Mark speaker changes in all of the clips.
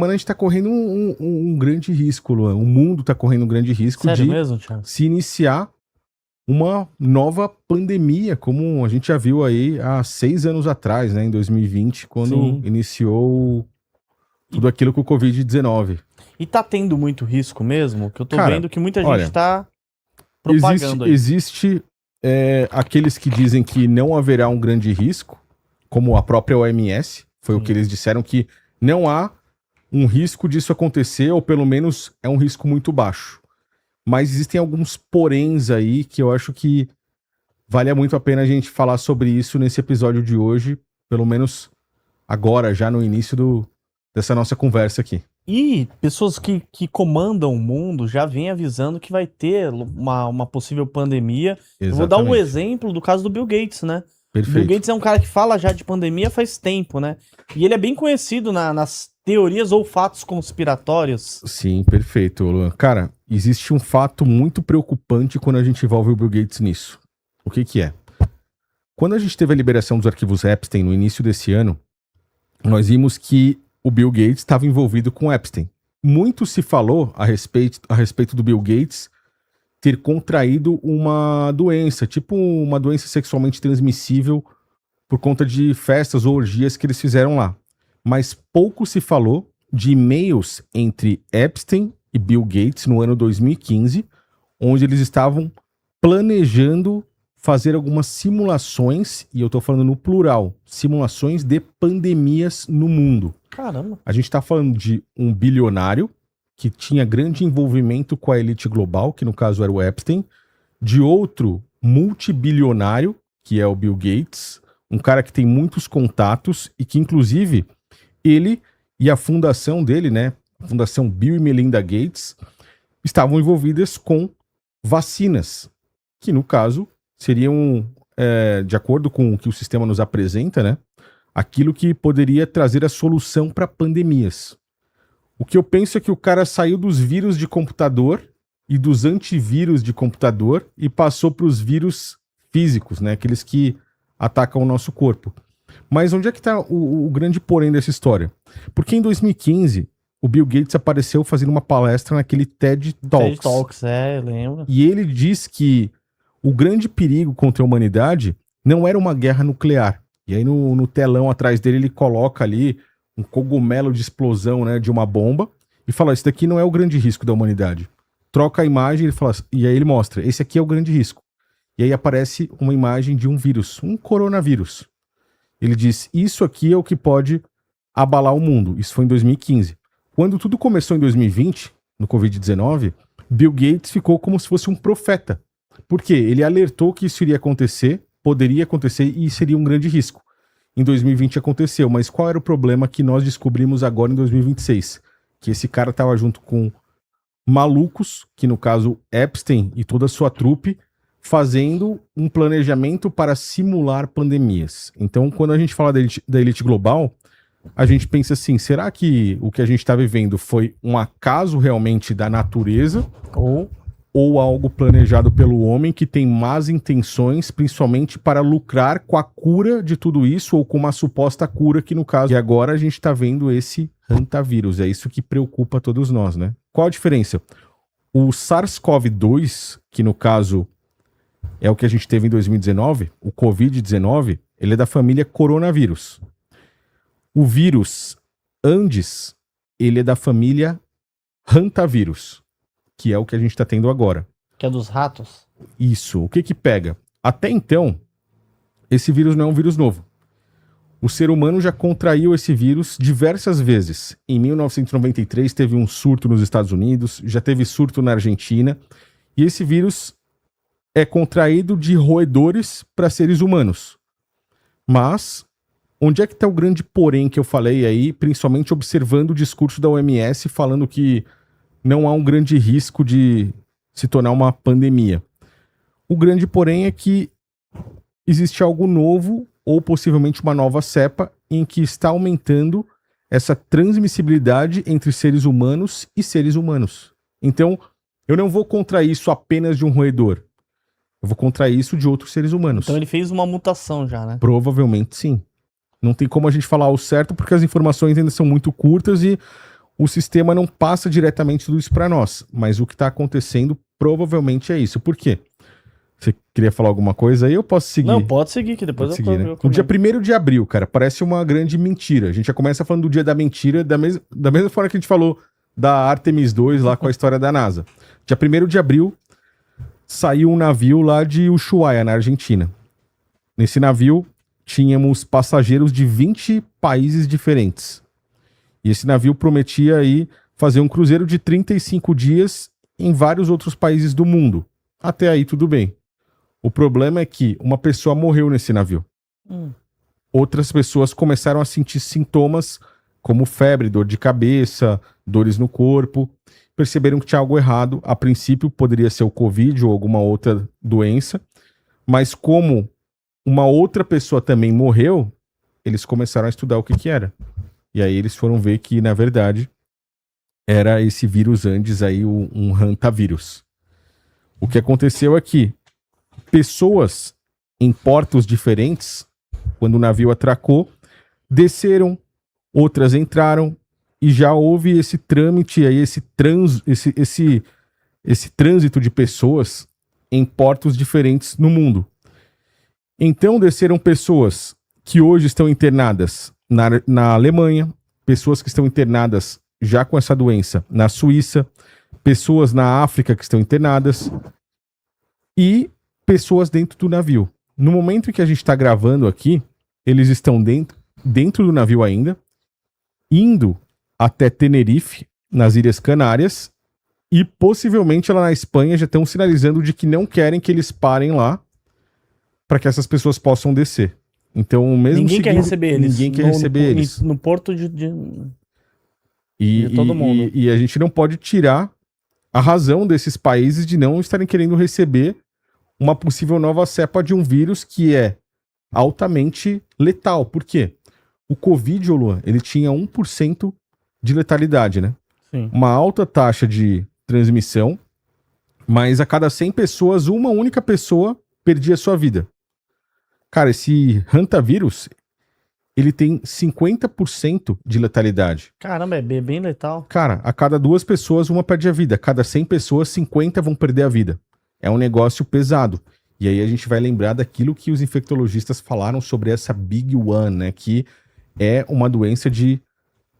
Speaker 1: Mano, a gente tá correndo um grande risco, Luan. O mundo tá correndo um grande risco
Speaker 2: Sério
Speaker 1: de
Speaker 2: mesmo, Thiago?
Speaker 1: se iniciar uma nova pandemia, como a gente já viu aí há 6 anos atrás, né, em 2020, quando
Speaker 2: Sim.
Speaker 1: iniciou tudo aquilo com o Covid-19.
Speaker 2: E tá tendo muito risco mesmo? Que eu tô
Speaker 1: Cara,
Speaker 2: vendo que muita
Speaker 1: olha,
Speaker 2: gente tá propagando aí.
Speaker 1: Existe aqueles que dizem que não haverá um grande risco, como a própria OMS, foi o que eles disseram, que não há um risco disso acontecer, ou pelo menos é um risco muito baixo. Mas existem alguns poréns aí que eu acho que vale muito a pena a gente falar sobre isso nesse episódio de hoje, pelo menos agora, já no início dessa nossa conversa aqui.
Speaker 2: E pessoas que comandam o mundo já vêm avisando que vai ter uma possível pandemia. Eu vou dar um
Speaker 1: Exatamente.
Speaker 2: exemplo do caso do Bill Gates, né?
Speaker 1: Perfeito.
Speaker 2: Bill Gates é um cara que fala já de pandemia faz tempo, né? E ele é bem conhecido nas teorias ou fatos conspiratórios.
Speaker 1: Sim, perfeito, Luan. Cara, existe um fato muito preocupante quando a gente envolve o Bill Gates nisso. O que que é? Quando a gente teve a liberação dos arquivos Epstein no início desse ano, nós vimos que o Bill Gates estava envolvido com Epstein. Muito se falou a respeito do Bill Gates ter contraído uma doença, tipo uma doença sexualmente transmissível por conta de festas ou orgias que eles fizeram lá. Mas pouco se falou de e-mails entre Epstein e Bill Gates no ano 2015, onde eles estavam planejando fazer algumas simulações, e eu tô falando no plural, simulações de pandemias no mundo.
Speaker 2: Caramba.
Speaker 1: A gente tá falando de um bilionário que tinha grande envolvimento com a elite global, que no caso era o Epstein, de outro multibilionário, que é o Bill Gates, um cara que tem muitos contatos e que, inclusive, ele e a fundação dele, né, a Fundação Bill e Melinda Gates, estavam envolvidas com vacinas, que no caso seriam, de acordo com o que o sistema nos apresenta, né, aquilo que poderia trazer a solução para pandemias. O que eu penso é que o cara saiu dos vírus de computador e dos antivírus de computador e passou para os vírus físicos, né, aqueles que atacam o nosso corpo. Mas onde é que está o grande porém dessa história? Porque em 2015, o Bill Gates apareceu fazendo uma palestra naquele TED Talks.
Speaker 2: TED Talks, eu lembro.
Speaker 1: E ele diz que o grande perigo contra a humanidade não era uma guerra nuclear. E aí no telão atrás dele ele coloca ali um cogumelo de explosão, né, de uma bomba e fala, isso daqui não é o grande risco da humanidade. Troca a imagem ele fala, e aí ele mostra, esse aqui é o grande risco. E aí aparece uma imagem de um vírus, um coronavírus. Ele diz, isso aqui é o que pode abalar o mundo. Isso foi em 2015. Quando tudo começou em 2020, no Covid-19, Bill Gates ficou como se fosse um profeta. Por quê? Ele alertou que isso iria acontecer, poderia acontecer e seria um grande risco. Em 2020 aconteceu, mas qual era o problema que nós descobrimos agora em 2026? Que esse cara estava junto com malucos, que no caso Epstein e toda a sua trupe, fazendo um planejamento para simular pandemias. Então, quando a gente fala da elite global, a gente pensa assim, será que o que a gente está vivendo foi um acaso realmente da natureza ou algo planejado pelo homem que tem más intenções, principalmente para lucrar com a cura de tudo isso ou com uma suposta cura que no caso... E agora a gente está vendo esse hantavírus, é isso que preocupa todos nós, né? Qual a diferença? O SARS-CoV-2, que no caso é o que a gente teve em 2019, o Covid-19, ele é da família coronavírus. O vírus Andes, ele é da família hantavírus, que é o que a gente está tendo agora.
Speaker 2: Que é dos ratos?
Speaker 1: Isso. O que que pega? Até então, esse vírus não é um vírus novo. O ser humano já contraiu esse vírus diversas vezes. Em 1993 teve um surto nos Estados Unidos, já teve surto na Argentina, e esse vírus é contraído de roedores para seres humanos. Mas onde é que está o grande porém que eu falei aí, principalmente observando o discurso da OMS falando que não há um grande risco de se tornar uma pandemia? O grande porém é que existe algo novo ou possivelmente uma nova cepa em que está aumentando essa transmissibilidade entre seres humanos e seres humanos. Então, eu não vou contrair isso apenas de um roedor. Eu vou contrair isso de outros seres humanos.
Speaker 2: Então ele fez uma mutação já, né?
Speaker 1: Provavelmente sim. Não tem como a gente falar ao certo porque as informações ainda são muito curtas e o sistema não passa diretamente tudo isso para nós, mas o que está acontecendo provavelmente é isso. Por quê? Você queria falar alguma coisa aí ou posso seguir?
Speaker 2: Não, pode seguir, que depois
Speaker 1: seguir, né? O dia 1º de abril, cara, parece uma grande mentira. A gente já começa falando do dia da mentira, da mesma forma que a gente falou da Artemis 2 lá com a história da NASA. Dia 1º de abril, saiu um navio lá de Ushuaia, na Argentina. Nesse navio, tínhamos passageiros de 20 países diferentes. E esse navio prometia aí fazer um cruzeiro de 35 dias em vários outros países do mundo. Até aí tudo bem. O problema é que uma pessoa morreu nesse navio. Outras pessoas começaram a sentir sintomas como febre, dor de cabeça, dores no corpo. Perceberam que tinha algo errado. A princípio poderia ser o Covid ou alguma outra doença. Mas como uma outra pessoa também morreu, eles começaram a estudar o que era. E aí eles foram ver que, na verdade, era esse vírus Andes aí, um hantavírus. O que aconteceu é que pessoas em portos diferentes, quando o navio atracou, desceram, outras entraram, e já houve esse trâmite aí, esse trânsito de pessoas em portos diferentes no mundo. Então desceram pessoas que hoje estão internadas na Alemanha, pessoas que estão internadas já com essa doença na Suíça, pessoas na África que estão internadas e pessoas dentro do navio. No momento em que a gente está gravando aqui, eles estão dentro do navio ainda, indo até Tenerife, nas Ilhas Canárias, e possivelmente lá na Espanha já estão sinalizando de que não querem que eles parem lá para que essas pessoas possam descer. Então, mesmo
Speaker 2: ninguém quer receber eles.
Speaker 1: Ninguém quer receber eles.
Speaker 2: No porto de
Speaker 1: todo mundo. E a gente não pode tirar a razão desses países de não estarem querendo receber uma possível nova cepa de um vírus que é altamente letal. Por quê? O Covid, Luan, ele tinha 1% de letalidade, né?
Speaker 2: Sim.
Speaker 1: Uma alta taxa de transmissão, mas a cada 100 pessoas, uma única pessoa perdia sua vida. Cara, esse hantavírus, ele tem 50% de letalidade.
Speaker 2: Caramba, é bem letal.
Speaker 1: Cara, a cada 2 pessoas, uma perde a vida. A cada 100 pessoas, 50 vão perder a vida. É um negócio pesado. E aí a gente vai lembrar daquilo que os infectologistas falaram sobre essa Big One, né? Que é uma doença de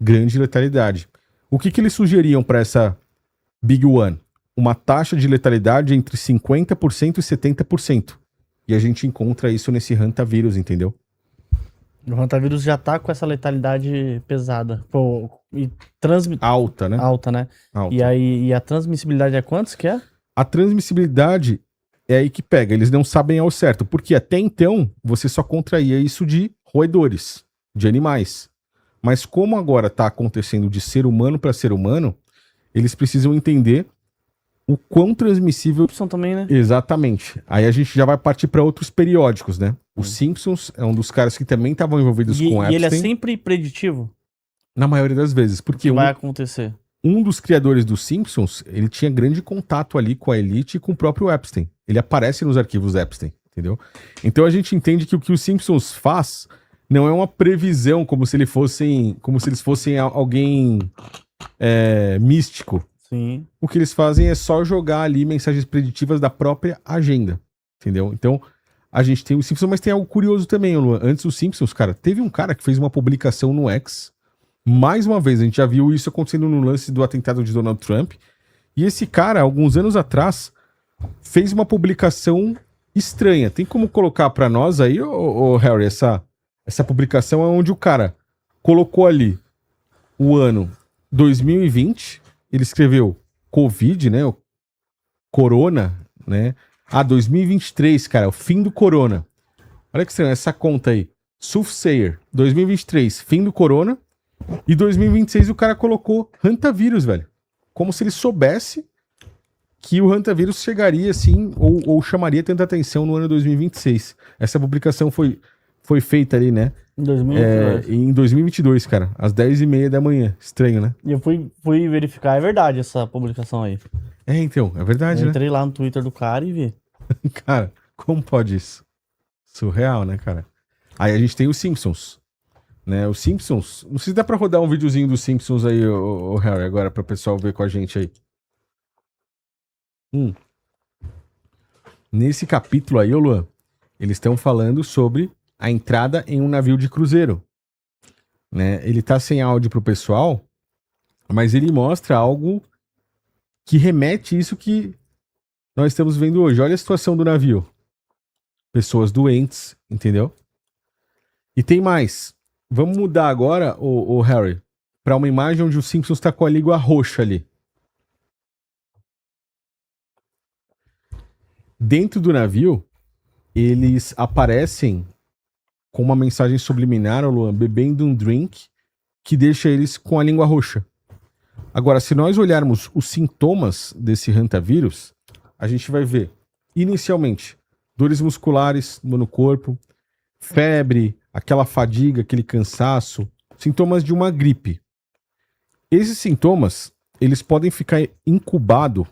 Speaker 1: grande letalidade. O que eles sugeriam para essa Big One? Uma taxa de letalidade entre 50% e 70%. E a gente encontra isso nesse hantavírus, entendeu?
Speaker 2: O hantavírus já tá com essa letalidade pesada. Pô, e
Speaker 1: alta, né?
Speaker 2: Alta, né?
Speaker 1: Alta.
Speaker 2: E a transmissibilidade é quantos que é?
Speaker 1: A transmissibilidade é aí que pega. Eles não sabem ao certo. Porque até então, você só contraía isso de roedores, de animais. Mas como agora tá acontecendo de ser humano para ser humano, eles precisam entender o quão transmissível...
Speaker 2: São também, né?
Speaker 1: Exatamente. Aí a gente já vai partir para outros periódicos, né? Os Simpsons é um dos caras que também estavam envolvidos com Epstein.
Speaker 2: E ele é sempre preditivo?
Speaker 1: Na maioria das vezes. Porque
Speaker 2: vai acontecer?
Speaker 1: Um dos criadores dos Simpsons, ele tinha grande contato ali com a elite e com o próprio Epstein. Ele aparece nos arquivos Epstein, entendeu? Então a gente entende que o que os Simpsons faz não é uma previsão como se eles fossem alguém místico.
Speaker 2: Sim.
Speaker 1: O que eles fazem é só jogar ali mensagens preditivas da própria agenda, entendeu? Então, a gente tem os Simpsons, mas tem algo curioso também, Luan. Antes dos Simpsons, cara, teve um cara que fez uma publicação no X. Mais uma vez, a gente já viu isso acontecendo no lance do atentado de Donald Trump. E esse cara, alguns anos atrás, fez uma publicação estranha. Tem como colocar pra nós aí, Harry, essa publicação é onde o cara colocou ali o ano 2020... Ele escreveu Covid, né? O Corona, né? 2023, cara, o fim do Corona. Olha que estranho, essa conta aí. Soothsayer, 2023, fim do Corona. E 2026 o cara colocou hantavírus, velho. Como se ele soubesse que o hantavírus chegaria assim, ou chamaria tanta atenção no ano 2026. Essa publicação foi feita ali, né? Em 2022, cara. Às 10h30 da manhã. Estranho, né?
Speaker 2: E eu fui verificar. É verdade essa publicação aí.
Speaker 1: Então. É verdade, né?
Speaker 2: Entrei lá no Twitter do cara e vi.
Speaker 1: Cara, como pode isso? Surreal, né, cara? Aí a gente tem os Simpsons. Né? Os Simpsons, não sei se dá pra rodar um videozinho dos Simpsons aí, o Harry, agora para o pessoal ver com a gente aí. Nesse capítulo aí, ô Luan, eles estão falando sobre a entrada em um navio de cruzeiro. Né? Ele tá sem áudio pro pessoal, mas ele mostra algo que remete isso que nós estamos vendo hoje. Olha a situação do navio. Pessoas doentes, entendeu? E tem mais. Vamos mudar agora, o Harry, para uma imagem onde o Simpsons tá com a língua roxa ali. Dentro do navio, eles aparecem com uma mensagem subliminar, Luan, bebendo um drink que deixa eles com a língua roxa. Agora, se nós olharmos os sintomas desse hantavírus, a gente vai ver, inicialmente, dores musculares no corpo, febre, aquela fadiga, aquele cansaço, sintomas de uma gripe. Esses sintomas, eles podem ficar incubados,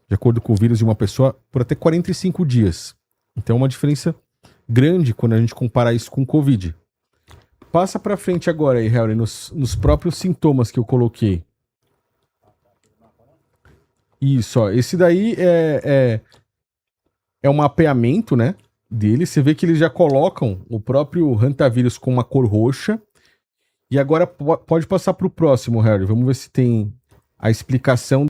Speaker 1: de acordo com o vírus de uma pessoa, por até 45 dias. Então é uma diferença grande quando a gente compara isso com o Covid. Passa pra frente agora aí, Harry, nos próprios sintomas que eu coloquei. Isso, ó. Esse daí é um mapeamento, né, dele. Você vê que eles já colocam o próprio hantavírus com uma cor roxa. E agora pode passar pro próximo, Harry. Vamos ver se tem a explicação